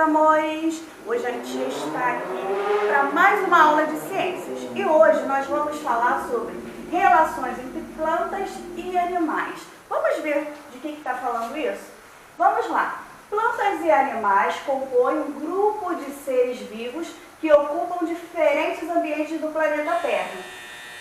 amores! Hoje a gente está aqui para mais uma aula de ciências e hoje nós vamos falar sobre relações entre plantas e animais. Vamos ver de que está falando isso? Vamos lá! Plantas e animais compõem um grupo de seres vivos que ocupam diferentes ambientes do planeta Terra.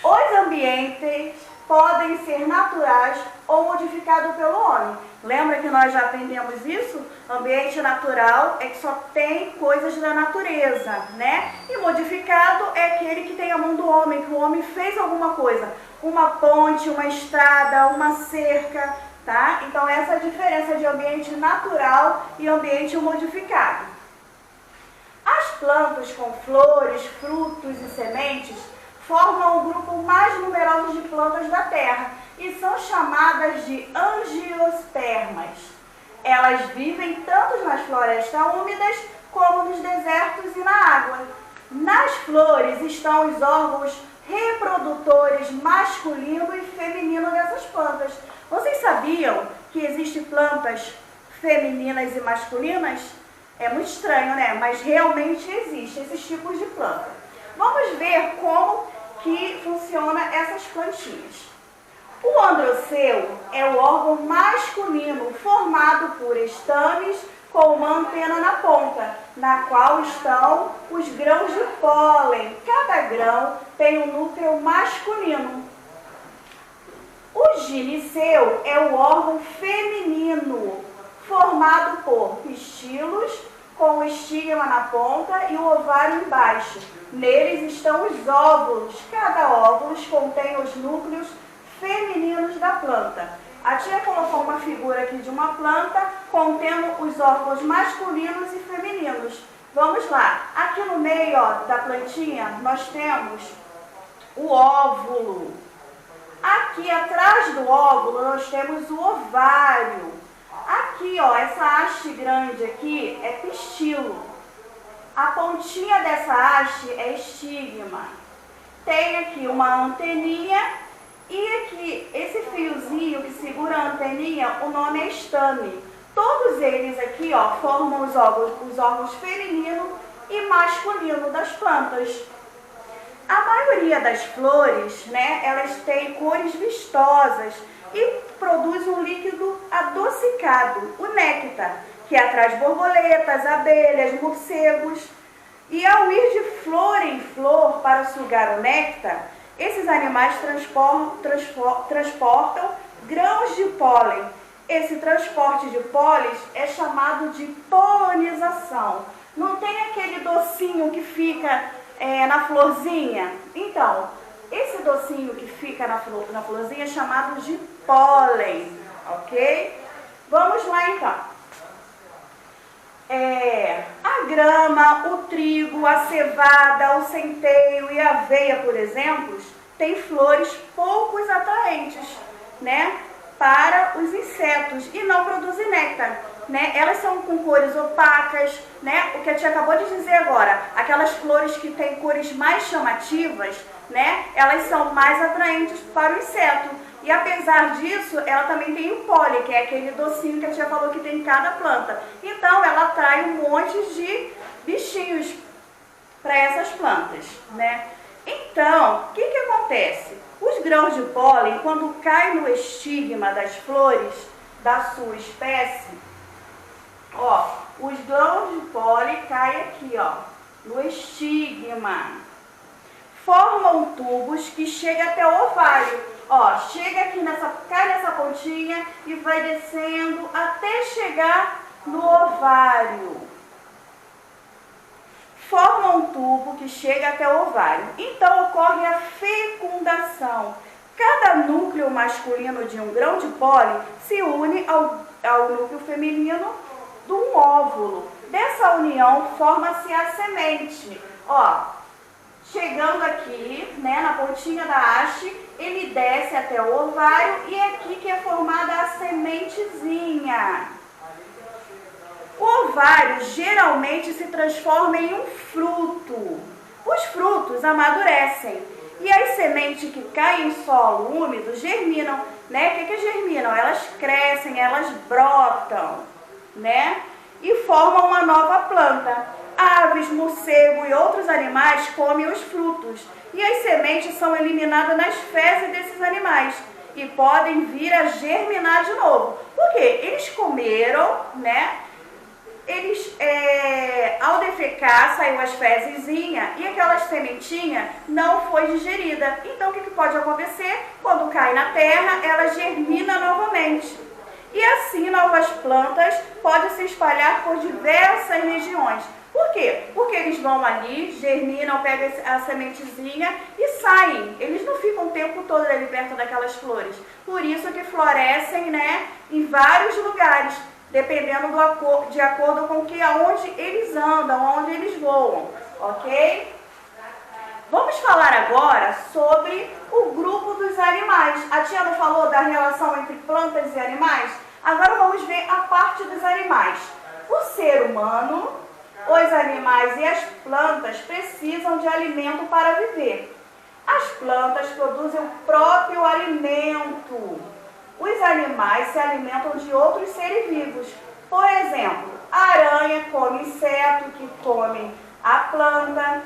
Os ambientes podem ser naturais ou modificados pelo homem. Lembra que nós já aprendemos isso? Ambiente natural é que só tem coisas da natureza, né? E modificado é aquele que tem a mão do homem, que o homem fez alguma coisa. Uma ponte, uma estrada, uma cerca, tá? Então essa é a diferença de ambiente natural e ambiente modificado. As plantas com flores, frutos e sementes formam o grupo mais numeroso de plantas da Terra e são chamadas de angiospermas. Elas vivem tanto nas florestas úmidas como nos desertos e na água. Nas flores estão os órgãos reprodutores masculino e feminino dessas plantas. Vocês sabiam que existem plantas femininas e masculinas? É muito estranho, né? Mas realmente existem esses tipos de planta. Vamos ver como que funciona essas plantinhas. O androceu é o órgão masculino formado por estames com uma antena na ponta, na qual estão os grãos de pólen. Cada grão tem um núcleo masculino. O gineceu é o órgão feminino, formado por pistilos com o estigma na ponta e o ovário embaixo. Neles estão os óvulos. Cada óvulo contém os núcleos femininos da planta. A tia colocou uma figura aqui de uma planta contendo os órgãos masculinos e femininos. Vamos lá. Aqui no meio, ó, da plantinha, nós temos o óvulo. Aqui atrás do óvulo, nós temos o ovário. Aqui, ó, essa haste grande aqui é pistilo. A pontinha dessa haste é estigma. Tem aqui uma anteninha e aqui, esse fiozinho que segura a anteninha, o nome é estame. Todos eles aqui, ó, formam os órgãos feminino e masculino das plantas. A maioria das flores, né, elas têm cores vistosas e produz um líquido adocicado, o néctar, que atrai borboletas, abelhas, morcegos. E ao ir de flor em flor para sugar o néctar, esses animais transportam grãos de pólen. Esse transporte de pólen é chamado de polinização. Não tem aquele docinho que fica na florzinha? Então, esse docinho que fica na florzinha é chamado de pólen, ok? Vamos lá então. A grama, o trigo, a cevada, o centeio e a aveia, por exemplo, têm flores pouco atraentes, né, para os insetos e não produzem néctar, né? Elas são com cores opacas, né? O que a tia acabou de dizer agora, aquelas flores que têm cores mais chamativas, né? Elas são mais atraentes para o inseto. E apesar disso, ela também tem o pólen, que é aquele docinho que a tia falou que tem em cada planta. Então, ela atrai um monte de bichinhos para essas plantas, né? Então, o que acontece? Os grãos de pólen, quando caem no estigma das flores da sua espécie, ó, os grãos de pólen caem aqui, ó, no estigma. Formam tubos que chegam até o ovário. Ó, chega aqui cai nessa pontinha e vai descendo até chegar no ovário. Forma um tubo que chega até o ovário. Então ocorre a fecundação. Cada núcleo masculino de um grão de pólen se une ao núcleo feminino de um óvulo. Dessa união forma-se a semente. Ó, chegando aqui, né, na pontinha da haste, ele desce até o ovário e é aqui que é formada a sementezinha. O ovário geralmente se transforma em um fruto. Os frutos amadurecem e as sementes que caem em solo úmido germinam, né? O que germinam? Elas crescem, elas brotam, né? e formam uma nova planta. Aves, morcego e outros animais comem os frutos e as sementes são eliminadas nas fezes desses animais e podem vir a germinar de novo. Por quê? Eles comeram, né? Ao defecar, saiu as fezezinhas e aquela sementinha não foi digerida. Então, o que pode acontecer? Quando cai na terra, ela germina novamente. E assim, novas plantas podem se espalhar por diversas regiões. Por quê? Porque eles vão ali, germinam, pegam a sementezinha e saem. Eles não ficam o tempo todo ali perto daquelas flores. Por isso que florescem, né, em vários lugares, dependendo de acordo com aonde eles andam, aonde eles voam, ok? Vamos falar agora sobre o grupo dos animais. A tia não falou da relação entre plantas e animais? Agora vamos ver a parte dos animais. O ser humano, os animais e as plantas precisam de alimento para viver. As plantas produzem o próprio alimento. Os animais se alimentam de outros seres vivos. Por exemplo, a aranha come inseto que come a planta.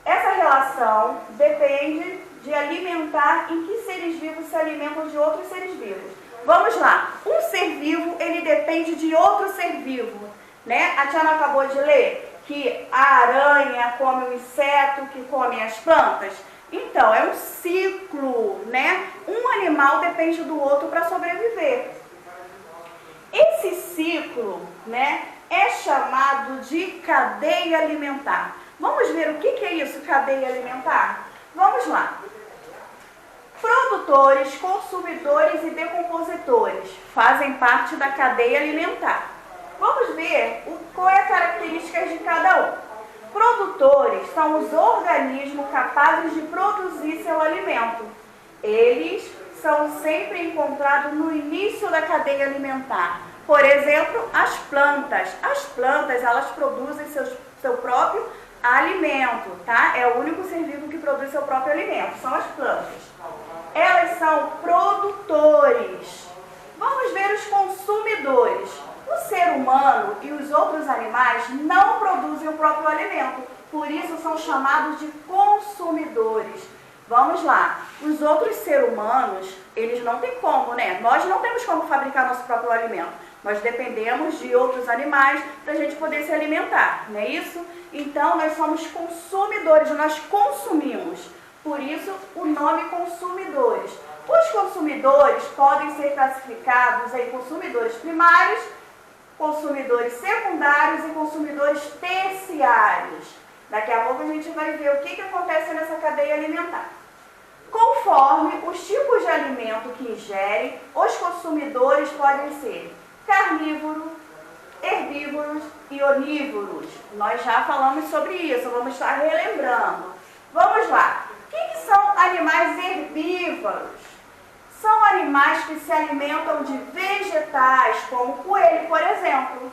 Essa relação depende de alimentar em que seres vivos se alimentam de outros seres vivos. Vamos lá. Um ser vivo, ele depende de outro ser vivo, né? A tia não acabou de ler que a aranha come o inseto que come as plantas? Então, é um ciclo, né? Um animal depende do outro para sobreviver. Esse ciclo, né, é chamado de cadeia alimentar. Vamos ver o que é isso, cadeia alimentar? Vamos lá. Produtores, consumidores e decompositores fazem parte da cadeia alimentar. Vamos ver qual é a característica de cada um. Produtores são os organismos capazes de produzir seu alimento. Eles são sempre encontrados no início da cadeia alimentar. Por exemplo, as plantas. As plantas, elas produzem seu próprio alimento, tá? É o único ser vivo que produz seu próprio alimento, são as plantas. Elas são produtores. Vamos ver os consumidores. O ser humano e os outros animais não produzem o próprio alimento, por isso são chamados de consumidores. Vamos lá, os outros seres humanos, eles não têm como, né? Nós não temos como fabricar nosso próprio alimento. Nós dependemos de outros animais para a gente poder se alimentar, não é isso? Então, nós somos consumidores, nós consumimos. Por isso, o nome consumidores. Os consumidores podem ser classificados em consumidores primários, consumidores secundários e consumidores terciários. Daqui a pouco a gente vai ver o que acontece nessa cadeia alimentar. Conforme os tipos de alimento que ingerem, os consumidores podem ser carnívoros, herbívoros e onívoros. Nós já falamos sobre isso, vamos estar relembrando. Vamos lá. O que são animais herbívoros? São animais que se alimentam de vegetais, como o coelho, por exemplo.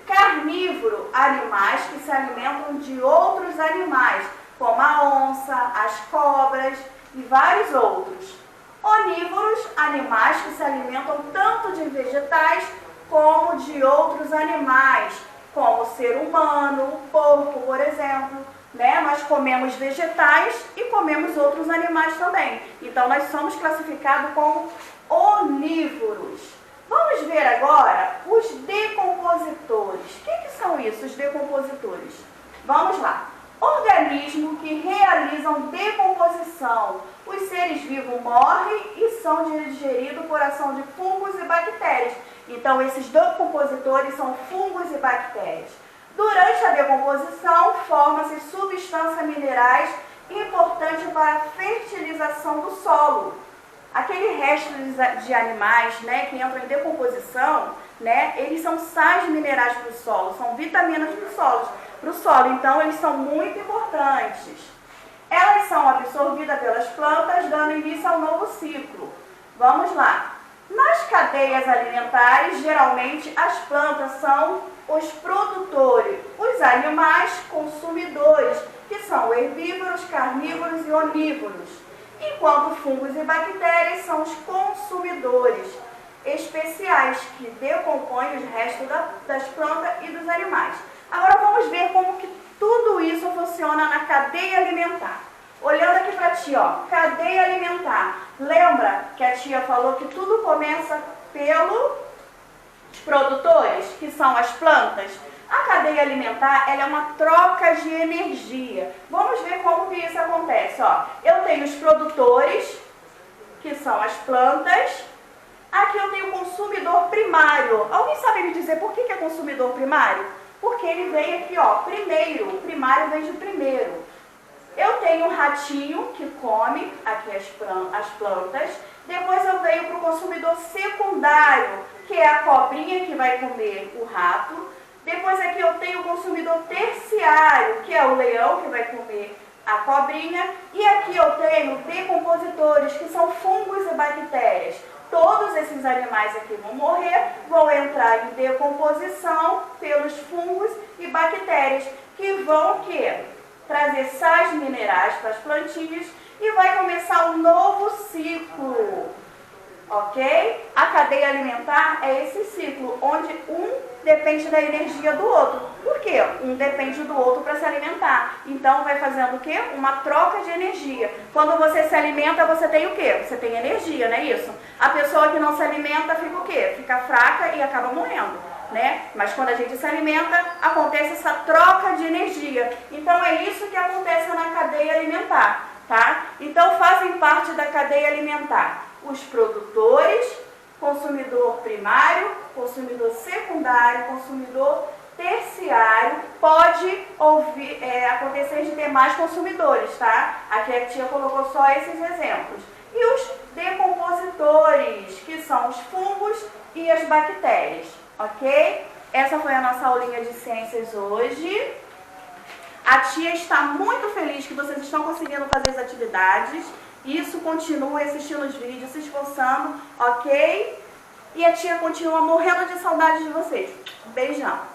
Carnívoro, animais que se alimentam de outros animais, como a onça, as cobras e vários outros. Onívoros, animais que se alimentam tanto de vegetais como de outros animais, como o ser humano, o porco, por exemplo. Né? Nós comemos vegetais e comemos outros animais também. Então, nós somos classificados como onívoros. Vamos ver agora os decompositores. O que são isso, os decompositores? Vamos lá. Organismos que realizam decomposição. Os seres vivos morrem e são digeridos por ação de fungos e bactérias. Então, esses decompositores são fungos e bactérias. Durante a decomposição, formam-se substâncias minerais importantes para a fertilização do solo. Aquele resto de animais, né, que entram em decomposição, né, eles são sais minerais para o solo, são vitaminas para o solo. Então, eles são muito importantes. Elas são absorvidas pelas plantas, dando início ao novo ciclo. Vamos lá. Nas cadeias alimentares, geralmente, as plantas são os produtores, os animais consumidores, que são herbívoros, carnívoros e onívoros, enquanto fungos e bactérias são os consumidores. especiais que decompõem os restos das plantas e dos animais. Agora vamos ver como que tudo isso funciona na cadeia alimentar. Olhando aqui para a tia, ó, cadeia alimentar. Lembra que a tia falou que tudo começa pelos produtores, que são as plantas? A cadeia alimentar, ela é uma troca de energia. Vamos ver como que isso acontece, ó. Eu tenho os produtores, que são as plantas. Aqui eu tenho o consumidor primário. Alguém sabe me dizer por que é consumidor primário? Porque ele vem aqui, ó, primeiro. O primário vem de primeiro. Eu tenho um ratinho que come aqui as plantas. Depois eu venho para o consumidor secundário, que é a cobrinha que vai comer o rato. Depois aqui eu tenho o consumidor terciário, que é o leão que vai comer a cobrinha. E aqui eu tenho decompositores, que são fungos e bactérias. Todos esses animais aqui vão morrer, vão entrar em decomposição pelos fungos e bactérias, que vão o quê? Trazer sais minerais para as plantinhas e vai começar um novo ciclo, ok? A cadeia alimentar é esse ciclo, onde um depende da energia do outro. Por quê? Um depende do outro para se alimentar. Então vai fazendo o quê? Uma troca de energia. Quando você se alimenta, você tem o quê? Você tem energia, não é isso? A pessoa que não se alimenta fica o quê? Fica fraca e acaba morrendo, né? Mas quando a gente se alimenta, acontece essa troca de energia. Então é isso que acontece na cadeia alimentar, tá? Então fazem parte da cadeia alimentar os produtores, consumidor primário, consumidor secundário, consumidor terciário. Pode acontecer de ter mais consumidores, tá? Aqui a tia colocou só esses exemplos. E os decompositores, que são os fungos e as bactérias, ok? Essa foi a nossa aulinha de ciências hoje. A tia está muito feliz que vocês estão conseguindo fazer as atividades. Isso, continue assistindo os vídeos, se esforçando, ok? E a tia continua morrendo de saudade de vocês. Beijão!